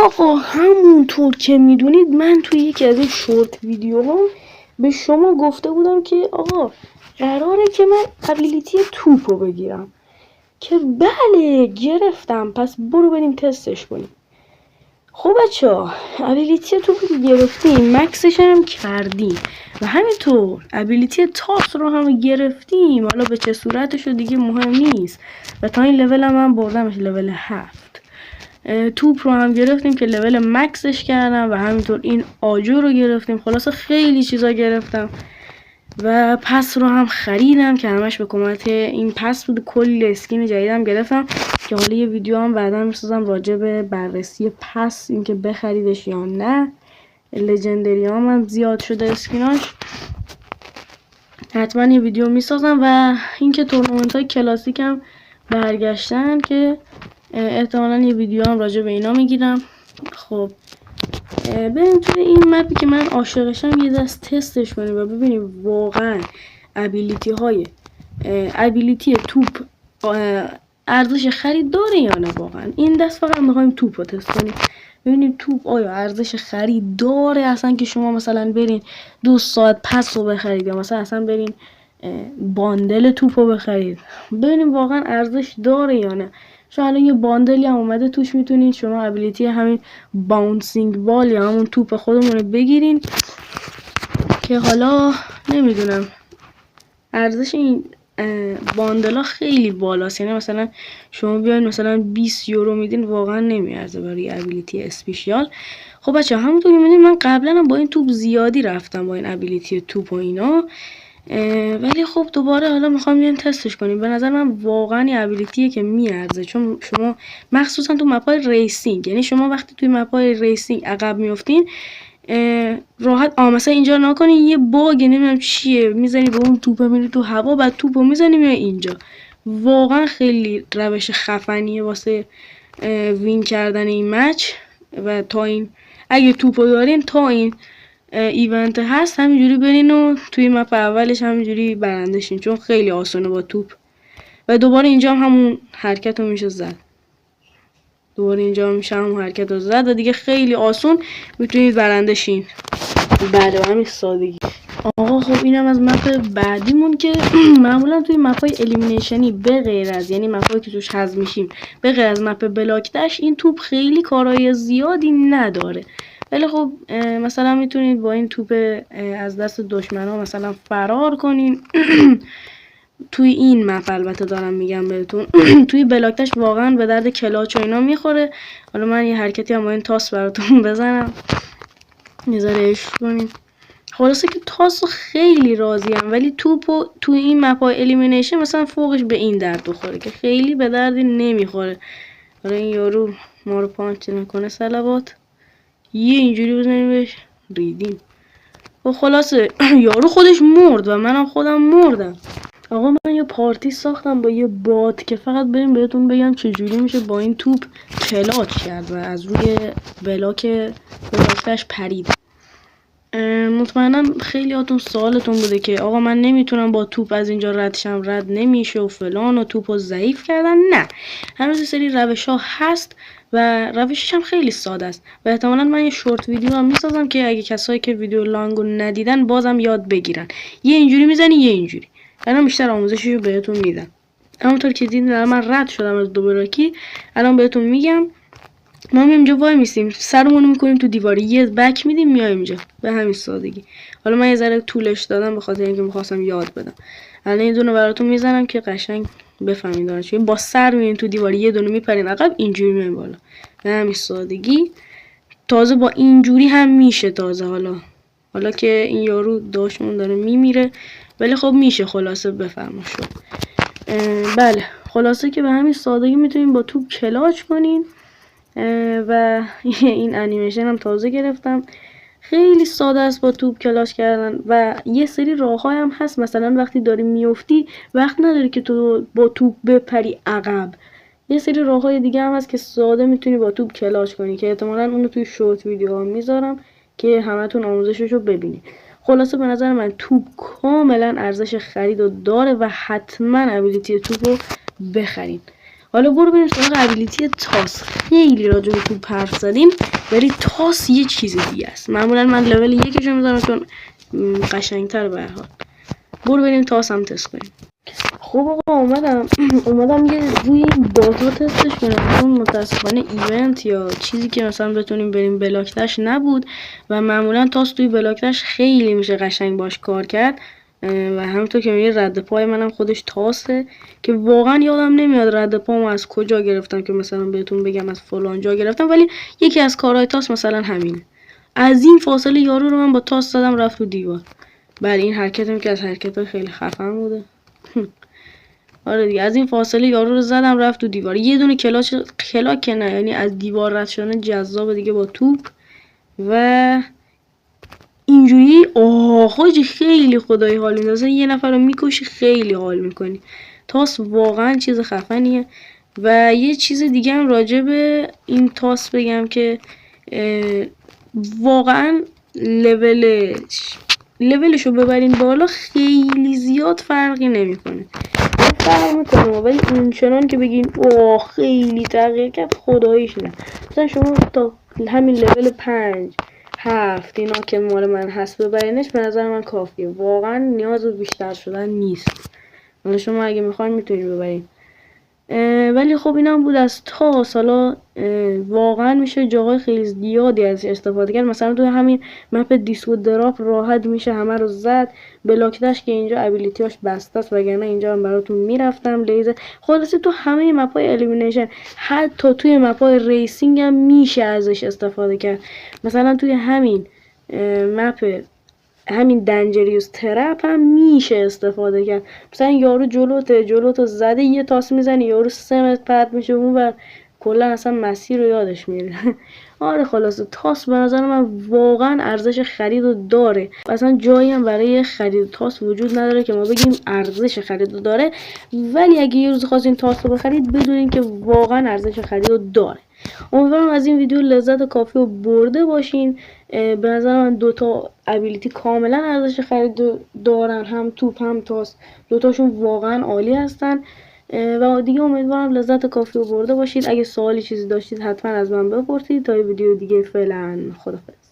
آقا همونطور که میدونید من توی یکی از این شورت ویدیوهام به شما گفته بودم که آقا قراره که من ابیلیتی توپو بگیرم، که بله گرفتم، پس برو بریم تستش کنیم. خب بچه‌ها ابیلیتی توپو که گرفتیم مکسش هم کردیم و همینطور ابیلیتی تاس رو هم گرفتیم. حالا به چه صورتش رو دیگه مهم نیست و تا این لول هم بردمش لول 7. توپ رو هم گرفتیم که لول مکسش کردم و همینطور این آجر رو گرفتیم. خلاصه خیلی چیزا گرفتم و پس رو هم خریدم که همش به کمک این پس بود. کلی اسکین جدیدم گرفتم که حالا یه ویدیو هم بعدا میسازم راجع به بررسی پس، اینکه بخریدش یا نه. لژندری هم زیاد شده اسکیناش، حتما یه ویدیو میسازم. و اینکه تورنمنت های کلاسیک هم برگشتن که احتمالا یه ویدیو هم راجع به اینا میگیرم. خب بریم توی این مپی که من عاشقشم یه دست تستش کنیم و ببینیم واقعا ابیلیتی توپ ارزش خرید داره یا نه. واقعا این دست فقط میخوایم توپ رو تست کنیم، ببینیم توپ آیا ارزش خرید داره اصلا، که شما مثلا برین 2 ساعت پس رو بخرید یا مثلا اصلا برین باندل توپ رو بخرید، ببینیم واقعا ارزش داره یا نه. چون الان یه باندلی هم اومده توش میتونید شما ابیلیتی همین باونسینگ بال یا همون توپ خودمون رو بگیرین که حالا نمیدونم ارزش این باندلا خیلی بالاست. یعنی مثلا شما بیاین مثلا 20 یورو میدین واقعا نمیارزه برای ابیلیتی اسپیشیال. خب بچه همونطور که میدونید من قبلا هم با این توپ زیادی رفتم، با این ابیلیتی توپ و اینا، ولی خب دوباره حالا میخوام بیاین تستش کنیم. به نظر من واقعا این ابیلیتیه که میارزه، چون شما مخصوصا تو مپای ریسینگ، یعنی شما وقتی توی مپای ریسینگ عقب میافتین راحت مثلا اینجا نکنین یه باگ نمیدونم چیه میزنی به اون توپ میری تو هوا، بعد توپو میزنی میای اینجا. واقعا خیلی روش خفنیه واسه وین کردن این مچ. و تا این اگه توپو دارین تا این ایونت هست همینجوری برین و توی مپ اولش همینجوری برنده شین، چون خیلی آسونه با توپ. و دوباره اینجا همون حرکت رو میشه زد، دوباره اینجا میشه همون حرکت رو زد و دیگه خیلی آسون میتونید برنده شین. بله و همین سادگی. آقا خب اینم از مپ بعدیمون که معمولا توی مپای الیمینیشنی به غیر از یعنی مپایی که توش حذف میشیم به غیر از مپ بلاک دش این توپ خیلی کارهای زیادی نداره. ولی خب مثلا میتونید با این توپ از دست دشمنا مثلا فرار کنین. توی این مپ البته دارم میگم بهتون. توی بلاکتش واقعا به درد کلاچ و اینا میخوره. حالا من یه حرکتی هم با این تاس براتون بزنم نظاره عشق کنیم. خلاصه که تاسو خیلی راضیم، ولی توپو توی این مپای الیمینیشن مثلا فوقش به این درد بخوره که خیلی به دردی نمیخوره. حالا این یارو ما رو پانچ نکنه صلوات یه اینجوری بزنیم بهش ریدیم. و خلاصه یارو خودش مرد و منم خودم مردم. آقا من یه پارتی ساختم با یه بات که فقط بریم بهتون بگم چجوری میشه با این توپ کلاچ کرد و از روی بلاکش پرید. مطمئنا خیلی هاتون سوالتون بوده که آقا من نمیتونم با توپ از اینجا ردشم، رد نمیشه و فلان و توپو ضعیف کردن. نه، هنوز یه سری روش ها هست و روشش هم خیلی ساده است و احتمالا من یه شورت ویدیو هم میسازم که اگه کسایی که ویدیو لانگو ندیدن بازم یاد بگیرن. یه اینجوری میزنی یه اینجوری، الان بیشتر آموزشی رو بهتون میدم. همونطور که دیدین من رد شدم از دوبلاکی، الان بهتون میگم. ما اینجا وای میسیم سرمونو میکنیم تو دیواری، یه بک میدیم میایم اینجا، به همین سادگی. حالا من یه ذره طولش دادم به خاطر اینکه میخواستم یاد بدم. الان این دونه براتون میزنم که قشنگ بفهمید دارن چون با سر میرین تو دیواری، یه دونه میپرین عقب اینجوری میایم بالا، به همین سادگی. تازه با اینجوری هم میشه. تازه حالا که این یارو داشمون داره میمیره ولی خب میشه. خلاصه بفرما شد. بله خلاصه که به همین سادگی میتونین با توپ کلاچ کنین. و این انیمیشن هم تازه گرفتم، خیلی ساده است با توپ کلاچ کردن و یه سری راه‌های هم هست. مثلا وقتی داری میافتی وقت نداری که تو با توپ بپری عقب، یه سری راه‌های دیگه هم هست که ساده میتونی با توپ کلاچ کنی که احتمالاً اونو توی شورت ویدیوها میذارم که همتون آموزششو ببینید. خلاصه به نظر من توپ کاملا ارزش خرید و داره و حتما ابیلیتی توپو بخرید. حالا برو بریم سراغ ابیلیتی تاس. خیلی راجع به توپ حرف زدیم ولی تاس یه چیز دیگه است. معمولا من لول 1 میذارم چون قشنگتر به هر حال. برو بریم تاس هم تست کنیم. خب آقا اومدم یه روی این باتا تستش کنم، چون متاسفانه ایونت یا چیزی که مثلا بتونیم بریم بلاکتش نبود و معمولا تاس توی بلاکتش خیلی میشه قشنگ باش کار کرد و همونطور که میگه رد پای منم خودش تاسه که واقعا یادم نمیاد رد پامو از کجا گرفتم که مثلا بهتون بگم از فلان جا گرفتم، ولی یکی از کارهای تاس مثلا همینه. از این فاصله یارو رو من با تاس زدم رفت رو دیوار. بله این حرکتم که از حرکت‌های خیلی خفن بوده. آره دیگه، از این فاصله یارو رو زدم رفت تو دیوار. یه دونه کلاک نه، یعنی از دیوار رد شدن جذاب دیگه با توپ و اینجوری. حاجی خیلی خدای حال میده، اصلا یه نفر رو میکشی خیلی حال میکنی. تاس واقعا چیز خفنیه. و یه چیز دیگه هم راجع به این تاس بگم که واقعا لولشو ببرین بالا خیلی زیاد فرقی نمیکنه. فرق میکنه ولی اونچنان که بگین خیلی تغییر کرد خداییش نه. مثلا شما تا همین لول 5-7 اینا که مال من هست ببرینش به نظر من کافیه. واقعا نیاز به بیشتر شدن نیست. حالا شما اگه میخواین میتونید ببرین. ولی خب اینم بود از تاس. حالا واقعا میشه جاهای خیلی زیادی ازش استفاده کرد. مثلا تو همین مپ دیسکو دراپ راحت میشه همه رو زد. بلاکتش که اینجا ابیلیتیاش بسته است، وگرنه اینجا هم براتون میرفتم لیزر. خلاصه تو همه مپای الیمینیشن، حتی توی مپای ریسینگ هم میشه ازش استفاده کرد. مثلا توی همین مپ همین دنجریوس ترپ هم میشه استفاده کرد. مثلا یارو جلوتو زده، یه تاس میزنی یارو 3 متر پرت میشه اون و کلا اصلا مسیر رو یادش میره. آره خلاصه تاس به نظر من واقعا ارزش خرید رو داره. اصلا جایی هم برای خرید تاس وجود نداره که ما بگیم ارزش خرید رو داره، ولی اگه یه روز خواستین تاس رو بخرید بدونین که واقعا ارزش خرید رو داره. امیدوارم از این ویدیو لذت کافی رو برده باشین. به نظر من دوتا ابیلیتی کاملا ارزش خرید دارن، هم توپ هم تاس، دوتاشون واقعا عالی هستن و دیگه امیدوارم لذت کافی رو برده باشید. اگه سوالی چیزی داشتید حتما از من بپرسید. تا ویدیو دیگه فعلا خدافظ.